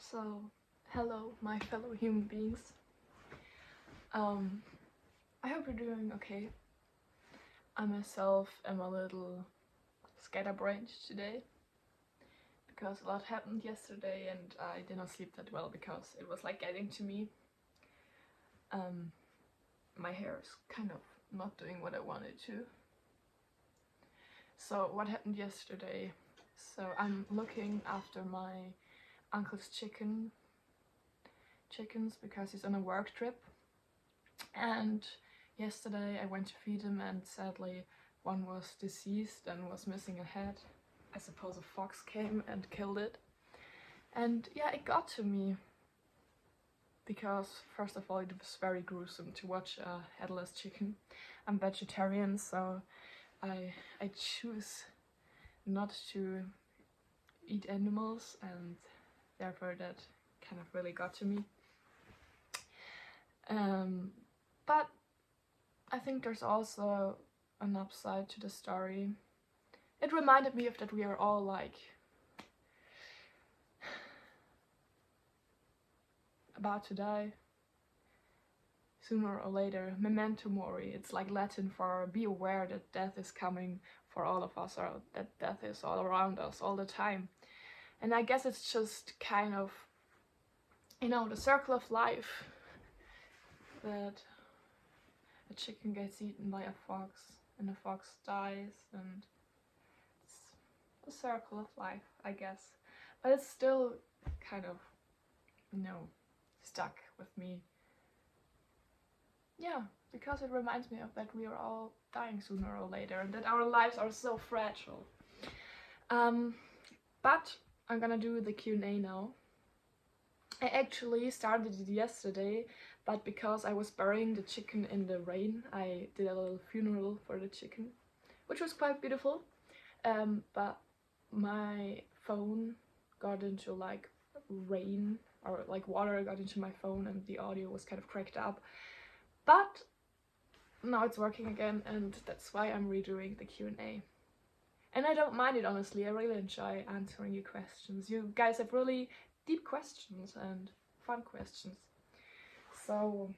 So, hello, my fellow human beings. Um, I hope you're doing okay. I myself am a little scatterbrained today because a lot happened yesterday and I did not sleep that well because it was like getting to me. Um, my hair is kind of not doing what I wanted to. So, what happened yesterday? So, I'm looking after my uncle's chickens because he's on a work trip. And yesterday I went to feed him and sadly one was deceased and was missing a head. I suppose a fox came and killed it. And yeah, it got to me because first of all it was very gruesome to watch a headless chicken. I'm vegetarian, so I choose not to eat animals, and therefore that kind of really got to me. But I think there's also an upside to the story. It reminded me of that we are all like about to die sooner or later. Memento mori, it's like Latin for be aware that death is coming for all of us, or that death is all around us all the time. And I guess it's just kind of, the circle of life, that a chicken gets eaten by a fox and a fox dies, and it's the circle of life, I guess. But it's still kind of, stuck with me. Yeah, because it reminds me of that we are all dying sooner or later and that our lives are so fragile. But I'm gonna do the Q&A now. I actually started it yesterday, but because I was burying the chicken in the rain, I did a little funeral for the chicken, which was quite beautiful. But my phone got into like rain, or like water got into my phone, and the audio was kind of cracked up. But now it's working again, and that's why I'm redoing the Q&A. And I don't mind it, honestly. I really enjoy answering your questions. You guys have really deep questions and fun questions. So,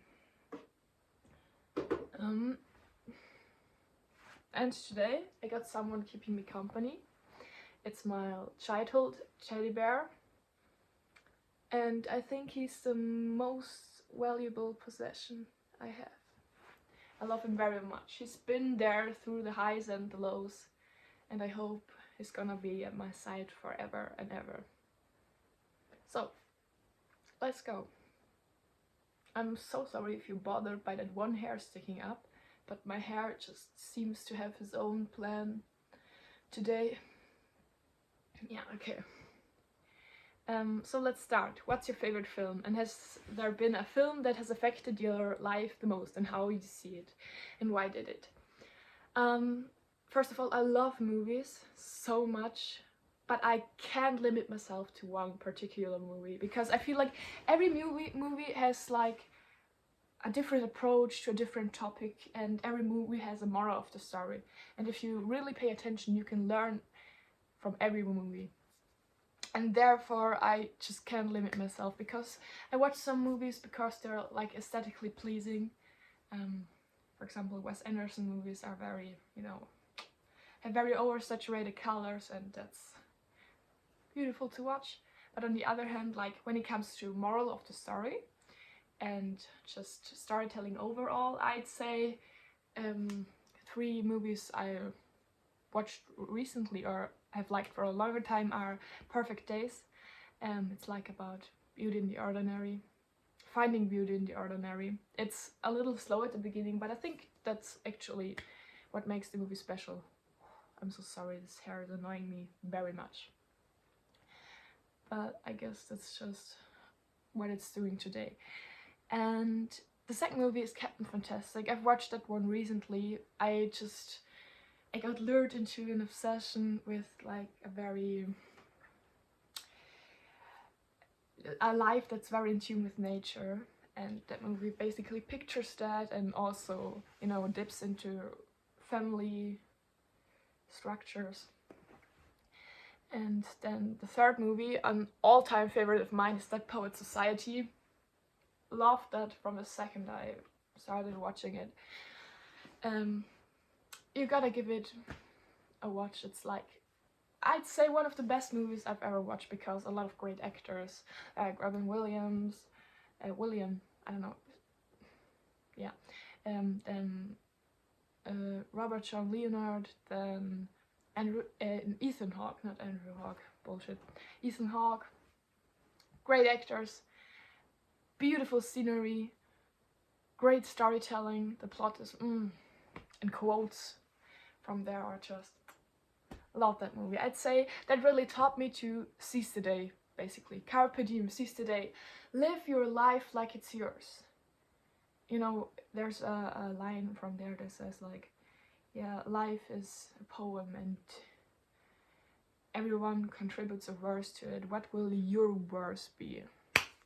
and today I got someone keeping me company. It's my childhood teddy bear. And I think he's the most valuable possession I have. I love him very much. He's been there through the highs and the lows, and I hope he's gonna be at my side forever and ever. So, let's go. I'm so sorry if you're bothered by that one hair sticking up, but my hair just seems to have his own plan today. Yeah, okay. So let's start. What's your favorite film? And has there been a film that has affected your life the most, and how you see it, and why did it? First of all, I love movies so much, but I can't limit myself to one particular movie because I feel like every movie has like a different approach to a different topic, and every movie has a moral of the story. And if you really pay attention, you can learn from every movie. And therefore I just can't limit myself, because I watch some movies because they're like aesthetically pleasing. For example, Wes Anderson movies are very, have very oversaturated colors, and that's beautiful to watch. But on the other hand, like when it comes to moral of the story and just storytelling overall, I'd say 3 movies I watched recently or have liked for a longer time are Perfect Days. It's like about beauty in the ordinary, finding beauty in the ordinary. It's a little slow at the beginning, but I think that's actually what makes the movie special. I'm so sorry, this hair is annoying me very much. But I guess that's just what it's doing today. And the second movie is Captain Fantastic. I've watched that one recently. I got lured into an obsession with like a life that's very in tune with nature, and that movie basically pictures that, and also dips into family structures. And then the third movie, an all-time favorite of mine, is Dead Poets Society. Loved that from the second I started watching it. You gotta give it a watch. It's like, I'd say one of the best movies I've ever watched, because a lot of great actors, like Robin Williams, I don't know, yeah, then Robert Sean Leonard, then Ethan Hawke, not Andrew Hawke, bullshit, Ethan Hawke, great actors, beautiful scenery, great storytelling, the plot is and quotes from there are just, love that movie. I'd say that really taught me to seize the day, basically. Carpe diem, seize the day. Live your life like it's yours. You know, there's a line from there that says like, yeah, life is a poem and everyone contributes a verse to it. What will your verse be?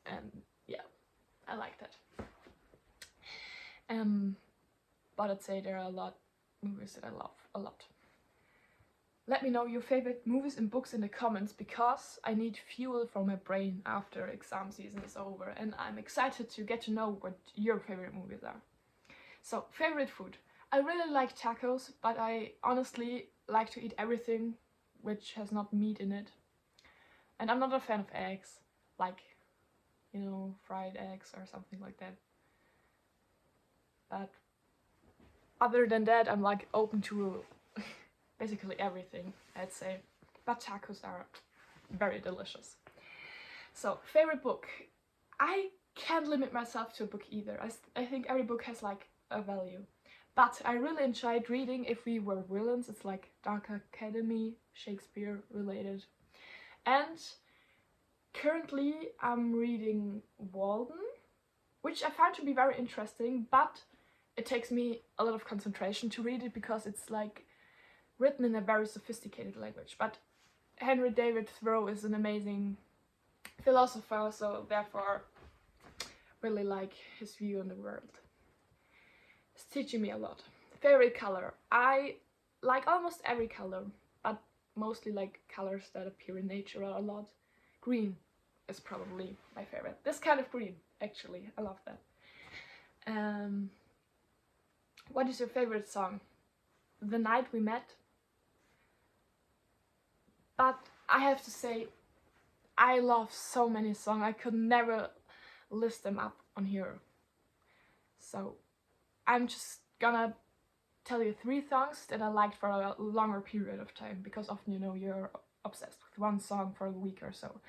And yeah, I like that. But I'd say there are a lot of movies that I love a lot. Let me know your favorite movies and books in the comments, because I need fuel for my brain after exam season is over, and I'm excited to get to know what your favorite movies are. So, favorite food. I really like tacos, but I honestly like to eat everything which has not meat in it. And I'm not a fan of eggs, like, you know, fried eggs or something like that. But other than that, I'm like open to basically everything, I'd say. But tacos are very delicious. So, favorite book. I can't limit myself to a book either. I think every book has like a value. But I really enjoyed reading If We Were Villains. It's like Dark Academy, Shakespeare related. And currently I'm reading Walden, which I found to be very interesting, but it takes me a lot of concentration to read it, because it's like written in a very sophisticated language. But Henry David Thoreau is an amazing philosopher, so therefore really like his view on the world. It's teaching me a lot. Favorite color. I like almost every color, but mostly like colors that appear in nature a lot. Green is probably my favorite. This kind of green, actually. I love that. What is your favorite song? The Night We Met. But I have to say, I love so many songs. I could never list them up on here. So I'm just gonna tell you 3 songs that I liked for a longer period of time, because often, you know, you're obsessed with one song for a week or so.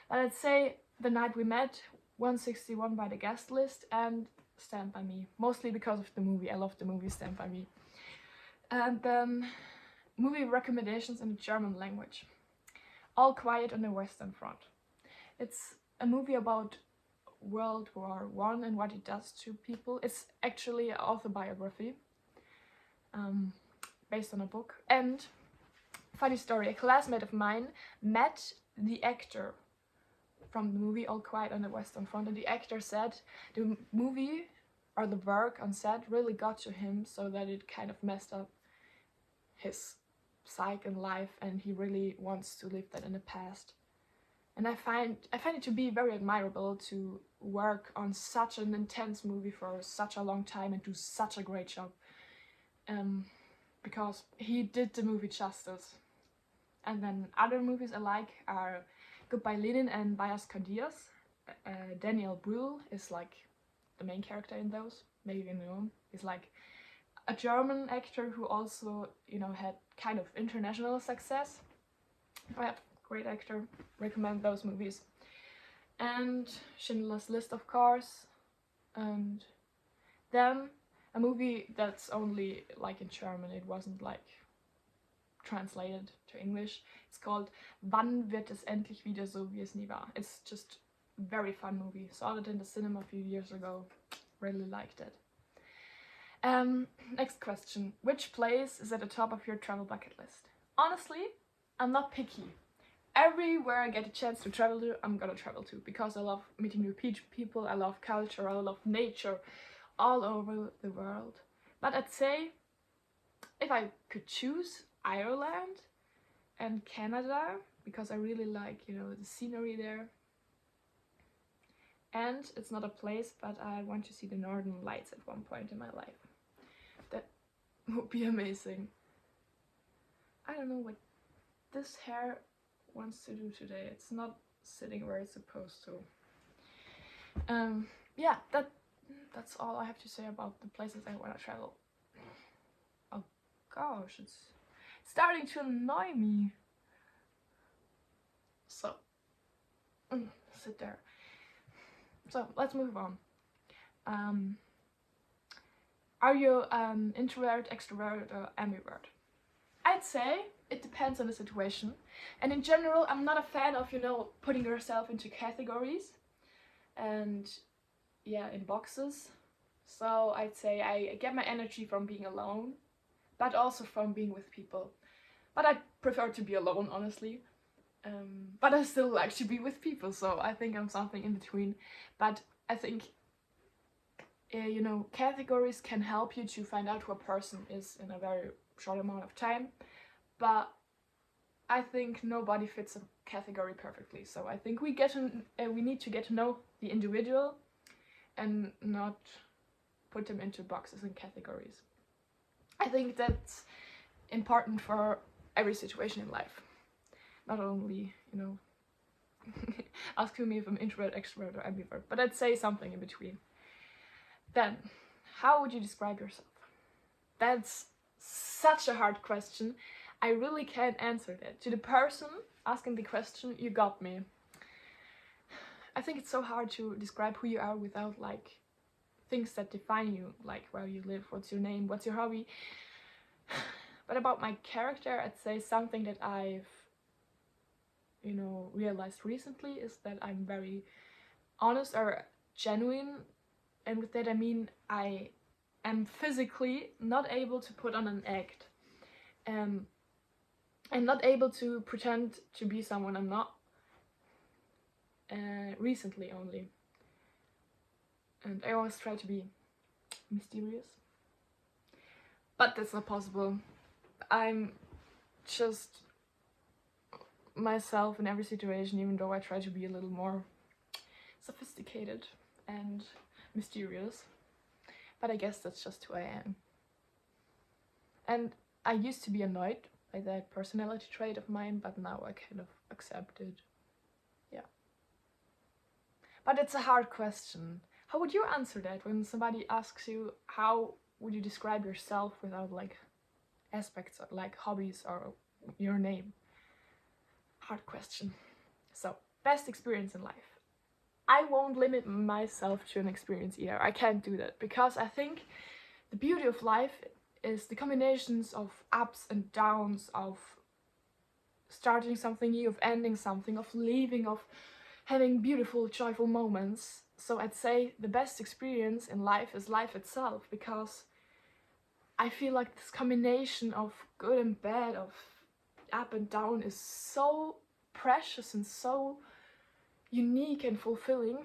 But I'd say The Night We Met, 161 by The Guest List, and Stand By Me. Mostly because of the movie. I love the movie Stand By Me. And then movie recommendations in the German language. All Quiet on the Western Front. It's a movie about World War I and what it does to people. It's actually an autobiography based on a book. And funny story, a classmate of mine met the actor from the movie All Quiet on the Western Front, and the actor said the movie or the work on set really got to him, so that it kind of messed up his psyche and life, and he really wants to live that in the past. And I find it to be very admirable to work on such an intense movie for such a long time and do such a great job, because he did the movie justice. And then other movies I like are Goodbye Lenin and Bias Candias. Daniel Brühl is like the main character in those. Maybe you know him. He's like a German actor who also, you know, had kind of international success. Yeah, great actor. Recommend those movies. And Schindler's List, of course. And then a movie that's only like in German. It wasn't like translated to English. It's called Wann wird es endlich wieder so wie es nie war. It's just a very fun movie. Saw it in the cinema a few years ago. Really liked it. Next question. Which place is at the top of your travel bucket list? Honestly, I'm not picky. Everywhere I get a chance to travel to, I'm gonna travel to, because I love meeting new people, I love culture, I love nature all over the world. But I'd say if I could choose Ireland and Canada, because I really like, you know, the scenery there. And it's not a place, but I want to see the Northern Lights at one point in my life. That would be amazing. I don't know what this hair wants to do today. It's not sitting where it's supposed to. Yeah, that's all I have to say about the places I want to travel. Oh gosh, it's starting to annoy me. So, sit there. So let's move on. Are you introvert, extrovert, or ambivert? I'd say it depends on the situation. And in general, I'm not a fan of, you know, putting yourself into categories and, yeah, in boxes. So I'd say I get my energy from being alone, but also from being with people. But I prefer to be alone, honestly. But I still like to be with people, so I think I'm something in between. But I think, you know, categories can help you to find out who a person is in a very short amount of time. But I think nobody fits a category perfectly. So I think we need to get to know the individual and not put them into boxes and categories. I think that's important for every situation in life. Not only, you know, asking me if I'm introvert, extrovert, or ambivert, but I'd say something in between. Then, how would you describe yourself? That's such a hard question. I really can't answer that. To the person asking the question, you got me. I think it's so hard to describe who you are without, like, things that define you, like where you live, what's your name, what's your hobby. But about my character, I'd say something that I've, you know, realized recently is that I'm very honest or genuine. And with that I mean I am physically not able to put on an act. I'm not able to pretend to be someone I'm not. Recently only. And I always try to be mysterious. But that's not possible. I'm just myself in every situation, even though I try to be a little more sophisticated and mysterious. But I guess that's just who I am. And I used to be annoyed by that personality trait of mine, but now I kind of accept it. Yeah. But it's a hard question. How would you answer that when somebody asks you how would you describe yourself without, like, aspects like hobbies or your name? Hard question. So, best experience in life. I won't limit myself to an experience either. I can't do that because I think the beauty of life is the combinations of ups and downs, of starting something new, of ending something, of leaving, of having beautiful, joyful moments. So I'd say the best experience in life is life itself, because I feel like this combination of good and bad, of up and down, is so precious and so unique and fulfilling.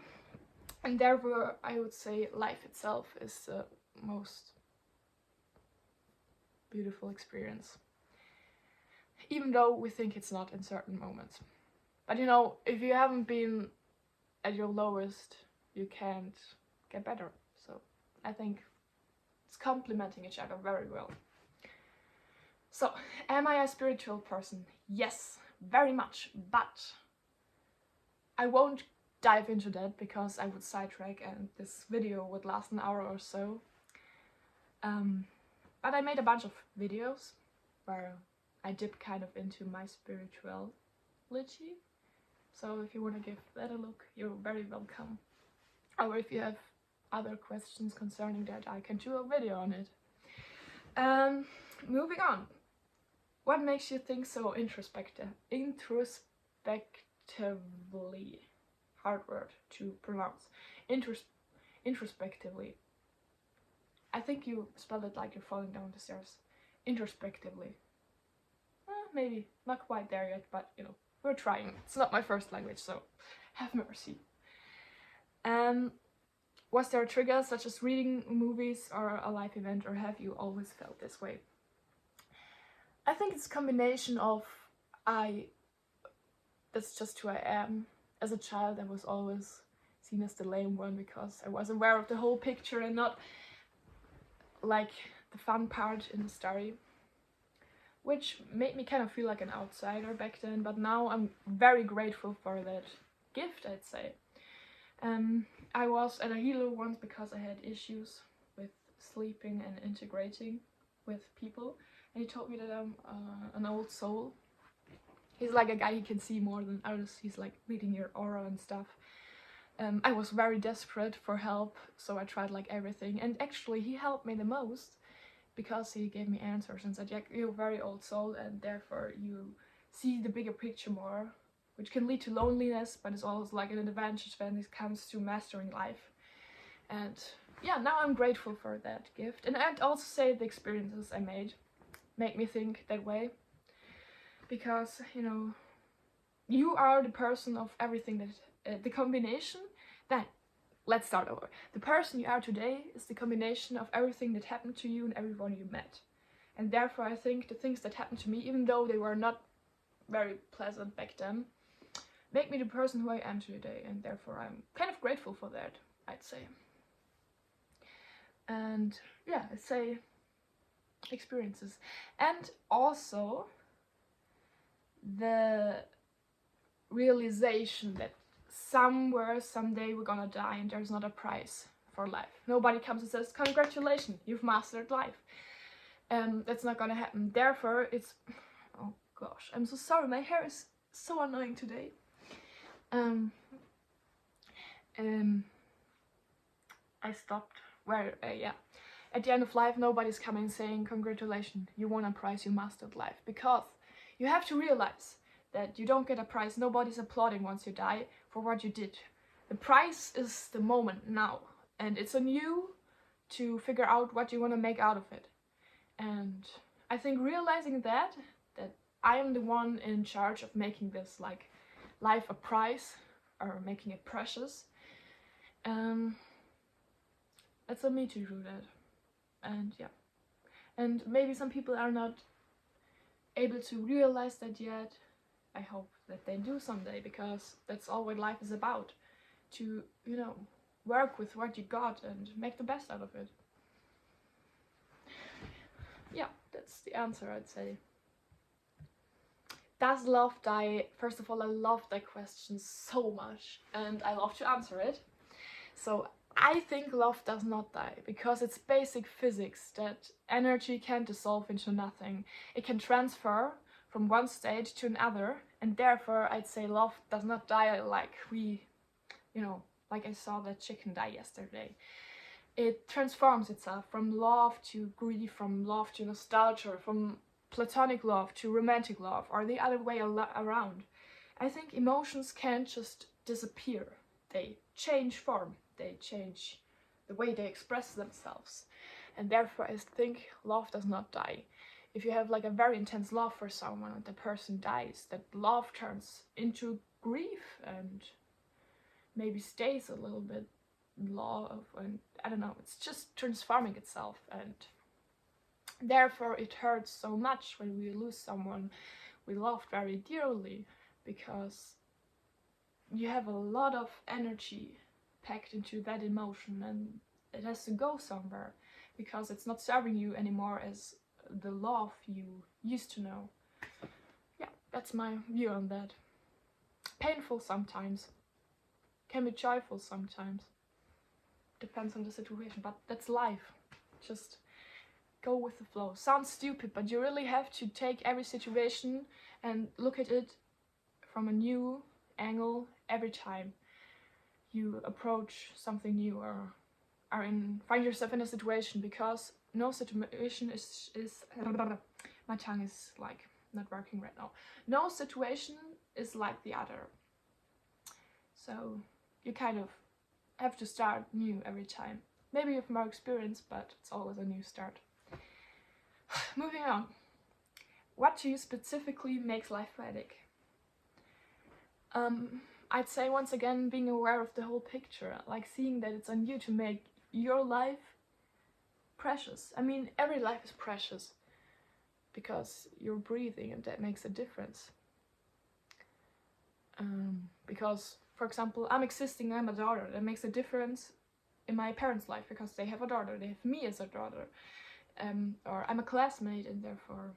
And therefore I would say life itself is the most beautiful experience, even though we think it's not in certain moments. But you know, if you haven't been at your lowest, you can't get better. So I think it's complementing each other very well. So, am I a spiritual person? Yes, very much, but I won't dive into that because I would sidetrack and this video would last an hour or so. But I made a bunch of videos where I dip kind of into my spirituality. So if you want to give that a look, you're very welcome. Or if you have other questions concerning that, I can do a video on it. Moving on. What makes you think so introspectively? Hard word to pronounce. Introspectively. I think you spelled it like you're falling down the stairs. Introspectively. Maybe not quite there yet, but you know, we're trying. It's not my first language, so have mercy. Was there a trigger such as reading, movies, or a life event, or have you always felt this way? I think it's a combination of I that's just who I am. As a child, I was always seen as the lame one because I was aware of the whole picture and not like the fun part in the story, which made me kind of feel like an outsider back then. But now I'm very grateful for that gift, I'd say. I was at a healer once because I had issues with sleeping and integrating with people, and he told me that I'm an old soul. He's like a guy who can see more than others. He's like reading your aura and stuff. I was very desperate for help, so I tried like everything, and actually he helped me the most because he gave me answers and said, "Jack, you're a very old soul and therefore you see the bigger picture more," which can lead to loneliness, but it's always like an advantage when it comes to mastering life. And yeah, now I'm grateful for that gift. And I'd also say the experiences I made make me think that way. Because, you know, you are the person of everything that, the combination, that, let's start over. The person you are today is the combination of everything that happened to you and everyone you met. And therefore I think the things that happened to me, even though they were not very pleasant back then, make me the person who I am today, and therefore I'm kind of grateful for that, I'd say. And yeah, I'd say experiences. And also the realization that somewhere, someday we're gonna die and there's not a price for life. Nobody comes and says, "Congratulations, you've mastered life." That's not gonna happen. Therefore, it's... Oh gosh, I'm so sorry, my hair is so annoying today. I stopped where, yeah. At the end of life, nobody's coming saying, "Congratulations, you won a prize, you mastered life." Because you have to realize that you don't get a prize, nobody's applauding once you die for what you did. The prize is the moment now, and it's on you to figure out what you want to make out of it. And I think realizing that I am the one in charge of making this like life a prize, or making it precious, it's on me to do that. And yeah, and maybe some people are not able to realize that yet. I hope that they do someday, because that's all what life is about, to, you know, work with what you got and make the best out of it. Yeah, that's the answer, I'd say. Does love die? First of all, I love that question so much and I love to answer it. So I think love does not die, because it's basic physics that energy can't dissolve into nothing. It can transfer from one state to another, and therefore I'd say love does not die like we, you know, like I saw that chicken die yesterday. It transforms itself from love to grief, from love to nostalgia, from platonic love to romantic love, or the other way around. I think emotions can't just disappear. They change form, they change the way they express themselves. And therefore I think love does not die. If you have like a very intense love for someone and the person dies, that love turns into grief and maybe stays a little bit love, and I don't know, it's just transforming itself, and therefore it hurts so much when we lose someone we loved very dearly, because you have a lot of energy packed into that emotion and it has to go somewhere, because it's not serving you anymore as the love you used to know. Yeah, that's my view on that. Painful sometimes, can be joyful sometimes, depends on the situation, but that's life. Just go with the flow. Sounds stupid, but you really have to take every situation and look at it from a new angle every time you approach something new, or find yourself in a situation, because no situation is my tongue is like not working right now. No situation is like the other. So you kind of have to start new every time. Maybe you have more experience, but it's always a new start. Moving on. What to you specifically makes life poetic? I'd say once again being aware of the whole picture, like seeing that it's on you to make your life precious. I mean, every life is precious because you're breathing and that makes a difference. Because, for example, I'm existing, I'm a daughter. That makes a difference in my parents' life because they have a daughter, they have me as a daughter. Or I'm a classmate, and therefore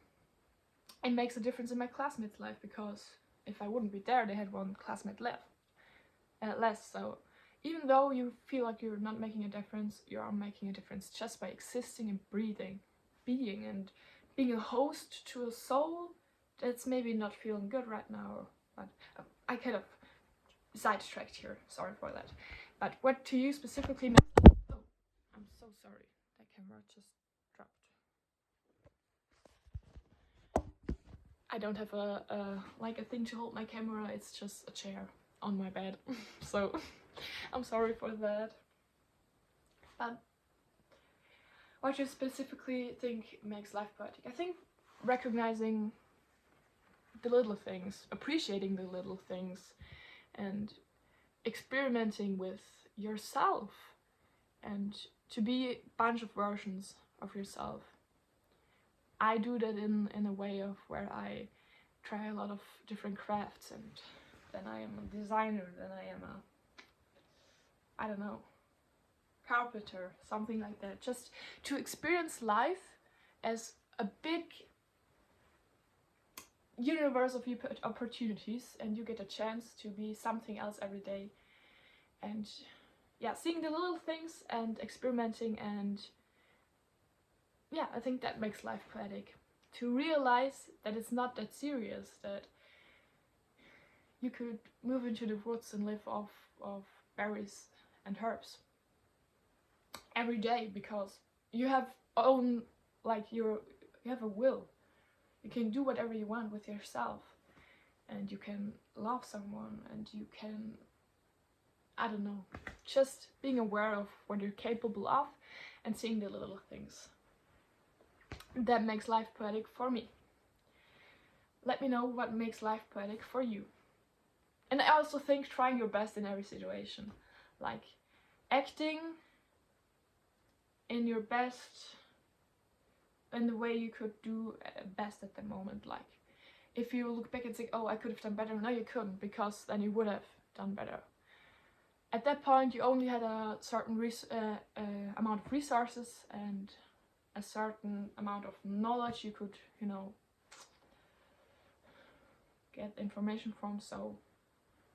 it makes a difference in my classmates' life, because if I wouldn't be there, they had one classmate less. So even though you feel like you're not making a difference, you are making a difference just by existing and breathing, being, and being a host to a soul that's maybe not feeling good right now. But I kind of sidetracked here, sorry for that. But what to you specifically makes... Oh, I'm so sorry, that camera just dropped. I don't have a thing to hold my camera, it's just a chair on my bed. So I'm sorry for that. But what do you specifically think makes life poetic? I think recognizing the little things, appreciating the little things, and experimenting with yourself, and to be a bunch of versions of yourself. I do that in a way of where I try a lot of different crafts, and then I am a designer, then I am I don't know, carpenter, something like that. Just to experience life as a big universe of opportunities, and you get a chance to be something else every day. And yeah, seeing the little things and experimenting, and yeah, I think that makes life poetic. To realize that it's not that serious, that you could move into the woods and live off of berries and herbs every day, because you have you have a will. You can do whatever you want with yourself, and you can love someone, and you can, I don't know, just being aware of what you're capable of and seeing the little things. That makes life poetic for me. Let me know what makes life poetic for you. And I also think trying your best in every situation, like acting in your best, in the way you could do best at the moment. Like if you look back and think, oh, I could have done better, no you couldn't, because then you would have done better. At that point you only had a certain amount of resources and a certain amount of knowledge you could, get information from, so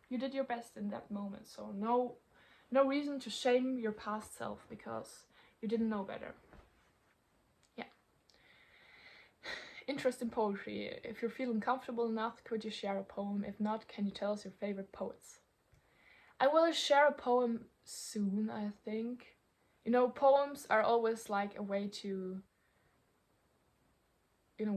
you did your best in that moment. So no reason to shame your past self because you didn't know better. Yeah. Interest in poetry. If you're feeling comfortable enough, could you share a poem? If not, can you tell us your favorite poets? I will share a poem soon, I think. Poems are always like a way to,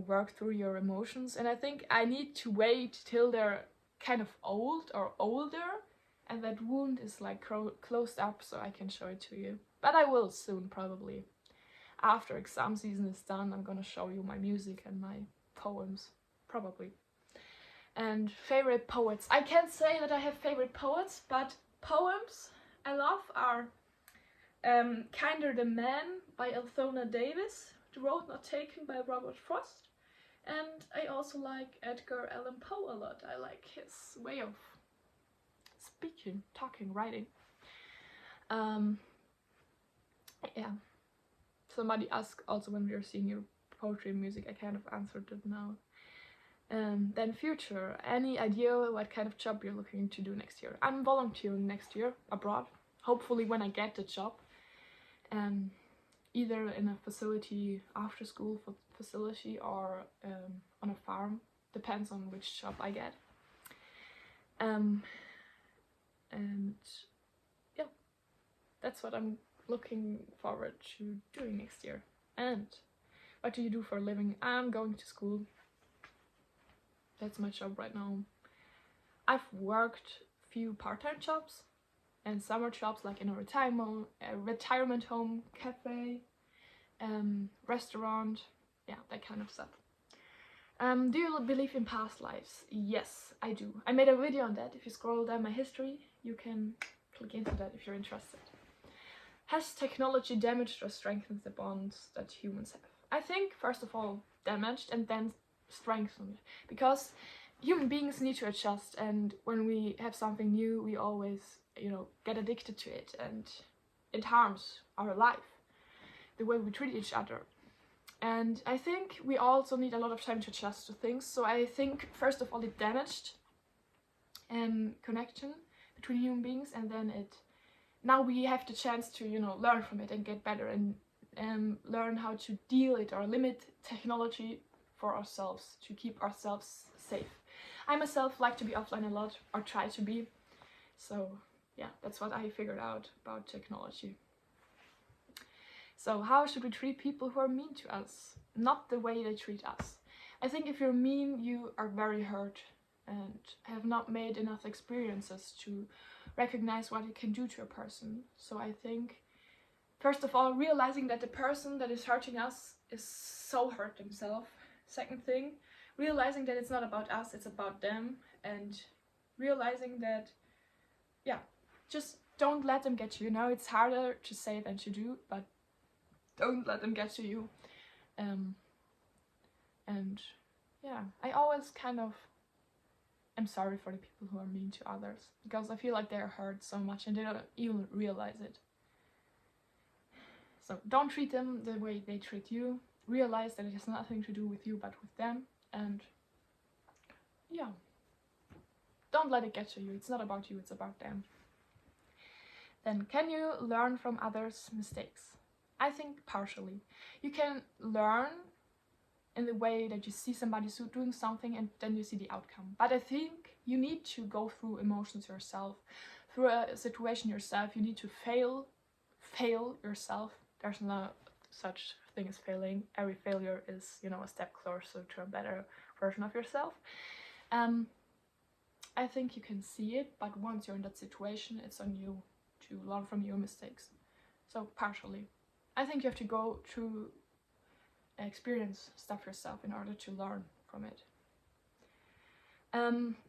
work through your emotions. And I think I need to wait till they're kind of old or older, and that wound is like closed up, so I can show it to you. But I will soon, probably. After exam season is done, I'm gonna show you my music and my poems, probably. And favorite poets. I can't say that I have favorite poets, but poems I love are Kinder the Man by Althona Davis, The Road Not Taken by Robert Frost, and I also like Edgar Allan Poe a lot. I like his way of speaking, talking, writing. Yeah. Somebody asked also when we were seeing your poetry and music, I kind of answered it now. Then future, any idea what kind of job you're looking to do next year? I'm volunteering next year abroad, hopefully when I get the job. Either in a facility, after school facility, or on a farm, depends on which job I get. And yeah, that's what I'm looking forward to doing next year. And what do you do for a living? I'm going to school. That's my job right now. I've worked few part-time jobs and summer jobs, like in a retirement home, cafe, restaurant, yeah, that kind of stuff. Do you believe in past lives? Yes, I do. I made a video on that. If you scroll down my history, you can click into that if you're interested. Has technology damaged or strengthened the bonds that humans have? I think, first of all, damaged and then strengthened. Because human beings need to adjust, and when we have something new, we always, get addicted to it, and it harms our life, the way we treat each other. And I think we also need a lot of time to adjust to things. So I think, first of all, it damaged connection between human beings, and then now we have the chance to, learn from it and get better, and learn how to deal it or limit technology for ourselves, to keep ourselves safe. I myself like to be offline a lot, or try to be. So yeah, that's what I figured out about technology. So how should we treat people who are mean to us? Not the way they treat us. I think if you're mean, you are very hurt and have not made enough experiences to recognize what it can do to a person. So I think, first of all, realizing that the person that is hurting us is so hurt themselves. Second thing, realizing that it's not about us, it's about them, and realizing that, just don't let them get to you. Now it's harder to say than to do, but don't let them get to you. And yeah, I always kind of am sorry for the people who are mean to others, because I feel like they're hurt so much and they don't even realize it. So don't treat them the way they treat you. Realize that it has nothing to do with you but with them, and yeah, don't let it get to you. It's not about you, it's about them. Then, can you learn from others' mistakes? I think partially. You can learn in the way that you see somebody doing something and then you see the outcome. But I think you need to go through emotions yourself, through a situation yourself. You need to fail yourself. There's no such thing as failing. Every failure is, a step closer to a better version of yourself. I think you can see it, but once you're in that situation, it's on you to learn from your mistakes. So partially. I think you have to go through experience stuff yourself in order to learn from it.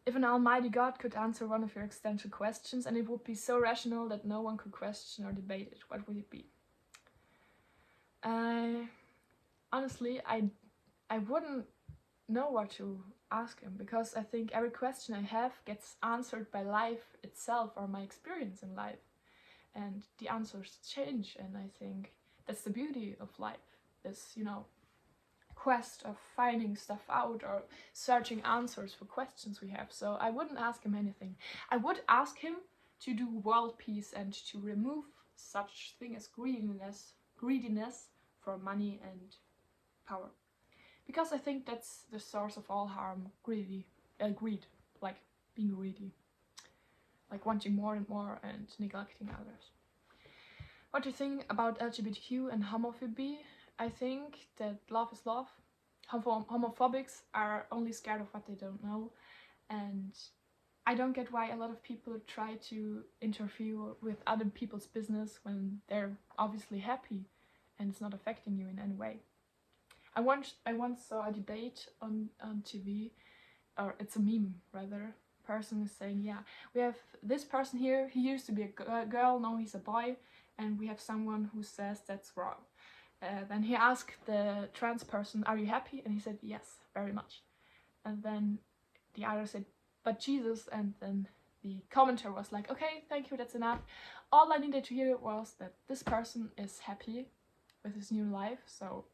If an almighty God could answer one of your existential questions and it would be so rational that no one could question or debate it, what would it be? Honestly, I wouldn't know what to ask him, because I think every question I have gets answered by life itself or my experience in life. And the answers change, and I think that's the beauty of life, this, quest of finding stuff out or searching answers for questions we have. So I wouldn't ask him anything. I would ask him to do world peace and to remove such thing as greediness for money and power. Because I think that's the source of all harm, greed, like being greedy. Like wanting more and more and neglecting others. What do you think about LGBTQ and homophobia? I think that love is love. Homophobics are only scared of what they don't know, and I don't get why a lot of people try to interfere with other people's business when they're obviously happy and it's not affecting you in any way. I once saw a debate on TV, or it's a meme rather. Person is saying, yeah, we have this person here, he used to be a girl, now he's a boy, and we have someone who says that's wrong. Then he asked the trans person, are you happy? And he said, yes, very much. And then the other said, but Jesus, and then the commenter was like, okay, thank you, that's enough. All I needed to hear was that this person is happy with his new life, so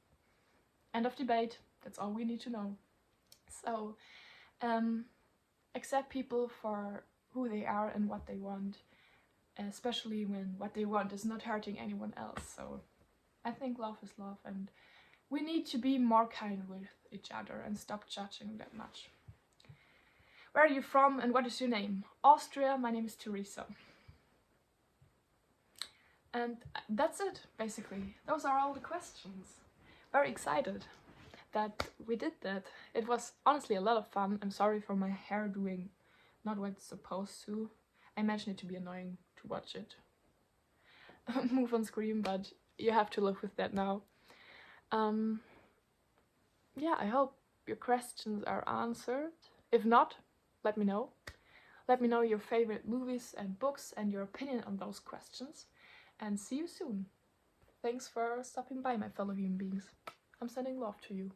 end of debate, that's all we need to know. So, accept people for who they are and what they want, especially when what they want is not hurting anyone else. So I think love is love, and we need to be more kind with each other and stop judging that much. Where are you from and what is your name? Austria, my name is Teresa. And that's it, basically. Those are all the questions. Very excited that we did that. It was honestly a lot of fun. I'm sorry for my hair doing not what it's supposed to. I imagine it to be annoying to watch it move on screen, but you have to live with that now. Yeah, I hope your questions are answered. If not, let me know. Let me know your favorite movies and books and your opinion on those questions. And see you soon. Thanks for stopping by, my fellow human beings. I'm sending love to you.